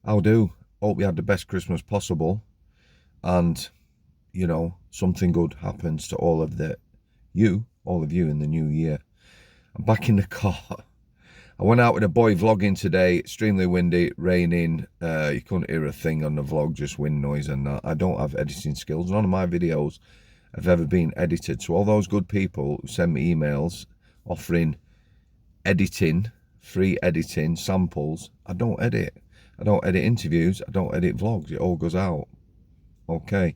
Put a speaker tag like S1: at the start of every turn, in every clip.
S1: How do? Hope you had the best Christmas possible, and something good happens to all of you in the new year. I'm back in the car. I went out with a boy vlogging today. Extremely windy, raining. You couldn't hear a thing on the vlog, just wind noise and that. I don't have editing skills. None of my videos have ever been edited. So all those good people who send me emails offering editing, free editing samples, I don't edit. I don't edit interviews. I don't edit vlogs. It all goes out. Okay.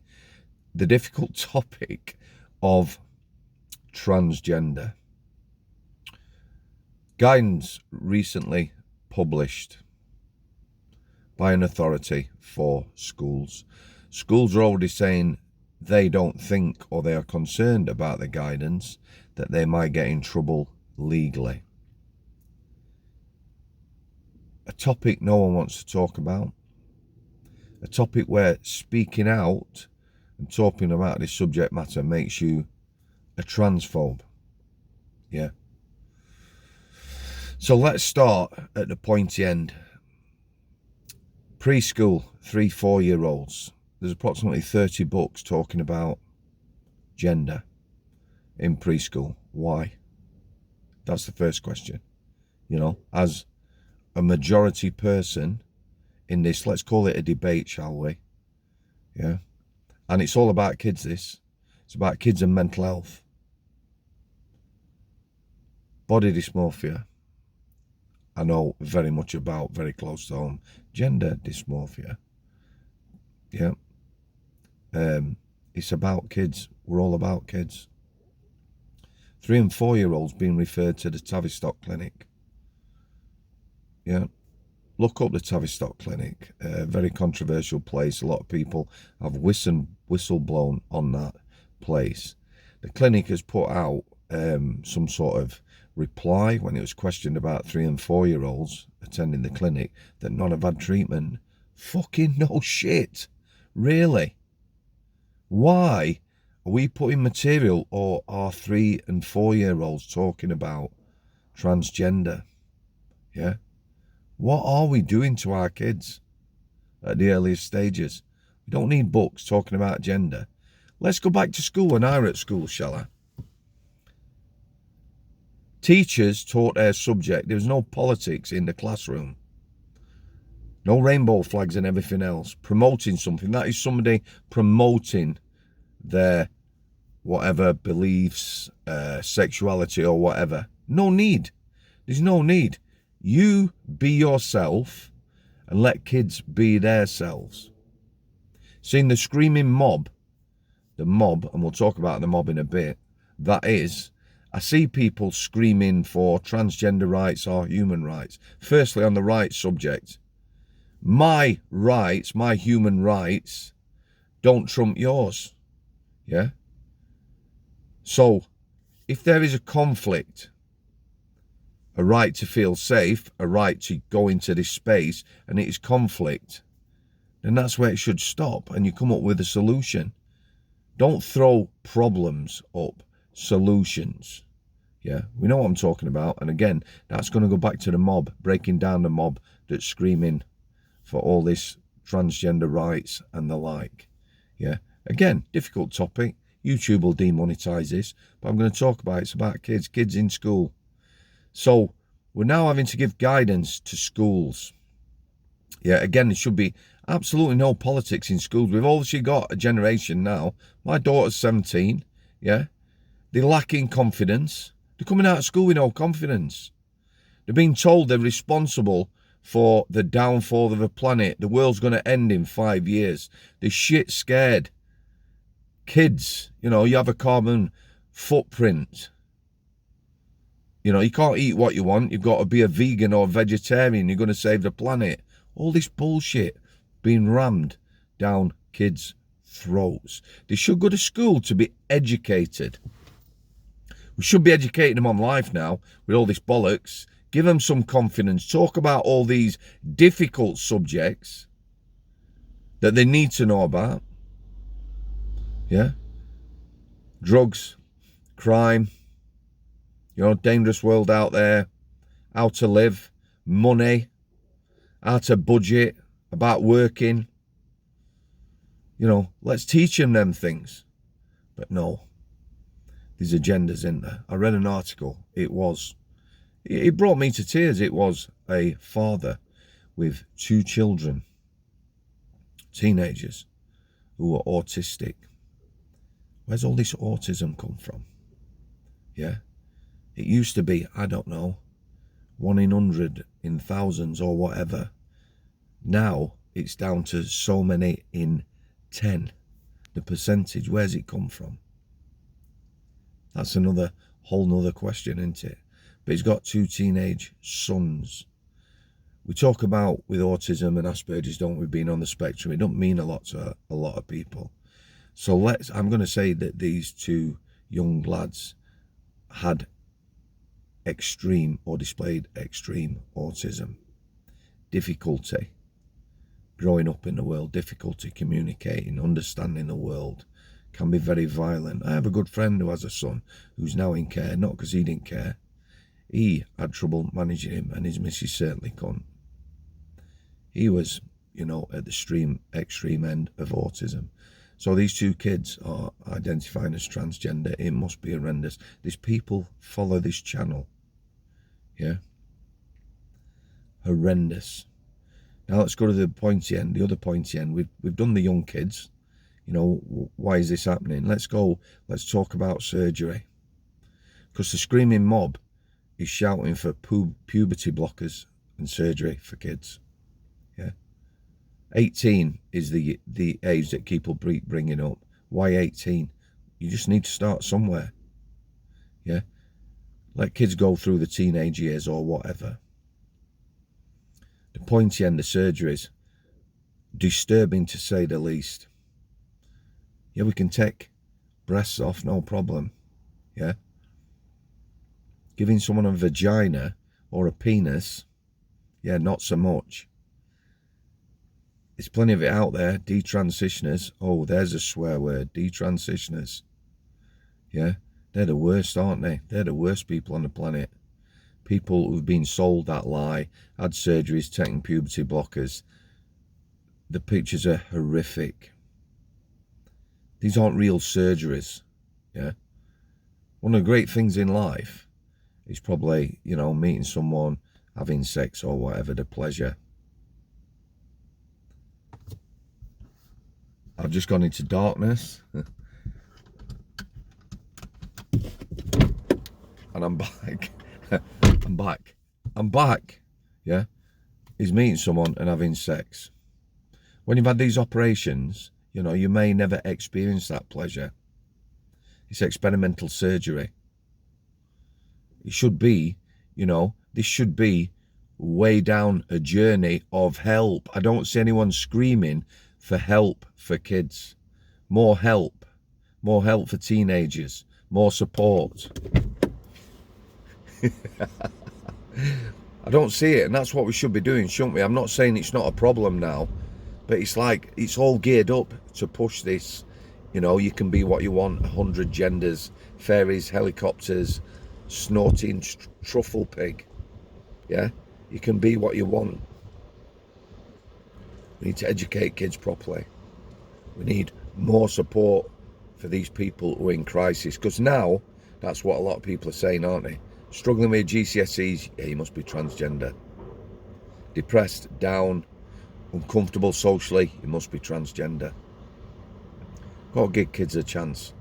S1: The difficult topic of transgender. Guidance recently published by an authority for schools. Schools are already saying they don't think, or they are concerned about the guidance, that they might get in trouble legally. A topic no one wants to talk about. A topic where speaking out and talking about this subject matter makes you a transphobe. Yeah. So let's start at the pointy end. Preschool, 3-4-year-olds. There's approximately 30 books talking about gender in preschool. Why? That's the first question. As a majority person in this, let's call it a debate, shall we? Yeah. And it's all about kids, this. It's about kids and mental health. Body dysmorphia. I know very much about, very close to home. Gender dysmorphia. Yeah. It's about kids. We're all about kids. 3- and 4-year-olds being referred to the Tavistock Clinic. Yeah. Look up the Tavistock Clinic. Very controversial place. A lot of people have whistle blown on that place. The clinic has put out some sort of reply when it was questioned about 3- and 4-year-olds attending the clinic that none have had treatment. Fucking no shit. Really? Why are we putting material, or are 3- and 4-year-olds talking about transgender? Yeah. What are we doing to our kids at the earliest stages? We don't need books talking about gender. Let's go back to school when I was at school, shall I? Teachers taught their subject. There was no politics in the classroom. No rainbow flags and everything else. Promoting something. That is somebody promoting their whatever beliefs, sexuality or whatever. No need. There's no need. You be yourself and let kids be their selves. Seeing the screaming mob, and we'll talk about the mob in a bit, that is, I see people screaming for transgender rights or human rights. Firstly, on the rights subject, my rights, my human rights, don't trump yours. Yeah? So, if there is a conflict, a right to feel safe, a right to go into this space, and it is conflict, then that's where it should stop, and you come up with a solution. Don't throw problems up, solutions. Yeah, we know what I'm talking about. And again, that's going to go back to the mob, breaking down the mob that's screaming for all this transgender rights and the like. Yeah, again, difficult topic. YouTube will demonetize this, but I'm going to talk about it. It's about kids in school. So we're now having to give guidance to schools. Yeah, again, there should be absolutely no politics in schools. We've obviously got a generation now. My daughter's 17, yeah. They're lacking confidence. They're coming out of school with no confidence. They're being told they're responsible for the downfall of the planet. The world's going to end in 5 years. They're shit scared. Kids, you have a carbon footprint. You can't eat what you want. You've got to be a vegan or vegetarian. You're going to save the planet. All this bullshit being rammed down kids' throats. They should go to school to be educated. We should be educating them on life now with all this bollocks. Give them some confidence. Talk about all these difficult subjects that they need to know about. Yeah? Drugs, crime, dangerous world out there, how to live, money, how to budget, about working. You know, let's teach them things. But no, there's agendas in there. I read an article. It brought me to tears. It was a father with 2 children, teenagers, who were autistic. Where's all this autism come from? Yeah. It used to be, I don't know, 1 in 100, in thousands or whatever. Now it's down to so many in 10. The percentage, where's it come from? That's another whole nother question, isn't it? But he's got 2 teenage sons. We talk about with autism and Asperger's, don't we, being on the spectrum. It don't mean a lot to a lot of people. So I'm going to say that these 2 young lads had extreme or displayed extreme autism, difficulty growing up in the world, difficulty communicating, understanding the world, can be very violent. I have a good friend who has a son who's now in care, not because he didn't care. He had trouble managing him, and his missus certainly couldn't. He was, you know, at the extreme end of autism. So these 2 kids are identifying as transgender. It must be horrendous. These people follow this channel. Yeah. Horrendous. Now let's go to the pointy end, the other pointy end. We've done the young kids. You know, why is this happening? Let's talk about surgery. Because the screaming mob is shouting for puberty blockers and surgery for kids. Yeah. 18 is the age that people bringing up. Why 18? You just need to start somewhere. Yeah. Let kids go through the teenage years or whatever. The pointy end of surgeries, disturbing to say the least. Yeah, we can take breasts off, no problem. Yeah. Giving someone a vagina or a penis, yeah, not so much. There's plenty of it out there. Detransitioners. Oh, there's a swear word. Detransitioners. Yeah. They're the worst, aren't they? They're the worst people on the planet. People who've been sold that lie, had surgeries, taken puberty blockers. The pictures are horrific. These aren't real surgeries. Yeah. One of the great things in life is probably, you know, meeting someone, having sex or whatever, the pleasure. I've just gone into darkness. And I'm back. I'm back. Yeah. Is meeting someone and having sex. When you've had these operations, you know, you may never experience that pleasure. It's experimental surgery. It should be, you know, this should be way down a journey of help. I don't see anyone screaming for help for kids. More help for teenagers, more support. I don't see it, and that's what we should be doing, shouldn't we? I'm not saying it's not a problem now, but it's like it's all geared up to push this. You know, you can be what you want, 100 genders, fairies, helicopters, snorting truffle pig. Yeah, you can be what you want. We need to educate kids properly. We need more support for these people who are in crisis, because now that's what a lot of people are saying, aren't they? Struggling with GCSEs, yeah, you must be transgender. Depressed, down, uncomfortable socially, you must be transgender. Got to give kids a chance.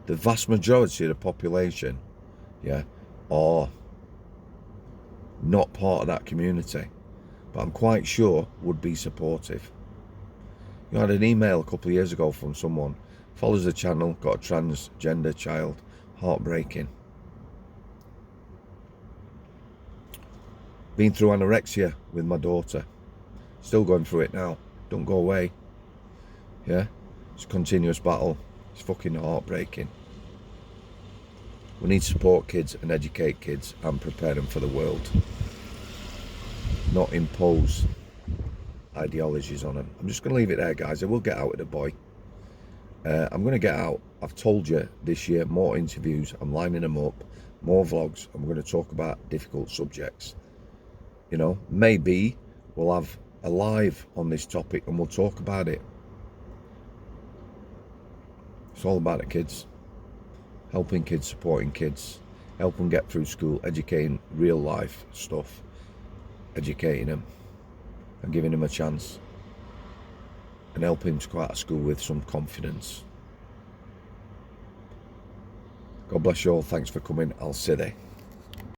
S1: The vast majority of the population, yeah, are not part of that community, but I'm quite sure would be supportive. You had an email a couple of years ago from someone, follows the channel, got a transgender child, heartbreaking. Been through anorexia with my daughter. Still going through it now. Don't go away. Yeah? It's a continuous battle. It's fucking heartbreaking. We need to support kids and educate kids and prepare them for the world. Not impose ideologies on them. I'm just going to leave it there, guys. I will get out with the boy. I'm going to get out. I've told you this year, more interviews. I'm lining them up. More vlogs. I'm going to talk about difficult subjects. You know, maybe we'll have a live on this topic and we'll talk about it. It's all about the kids. Helping kids, supporting kids, help them get through school, educating real life stuff, educating them and giving them a chance and helping them to go out of school with some confidence. God bless you all. Thanks for coming. I'll see you.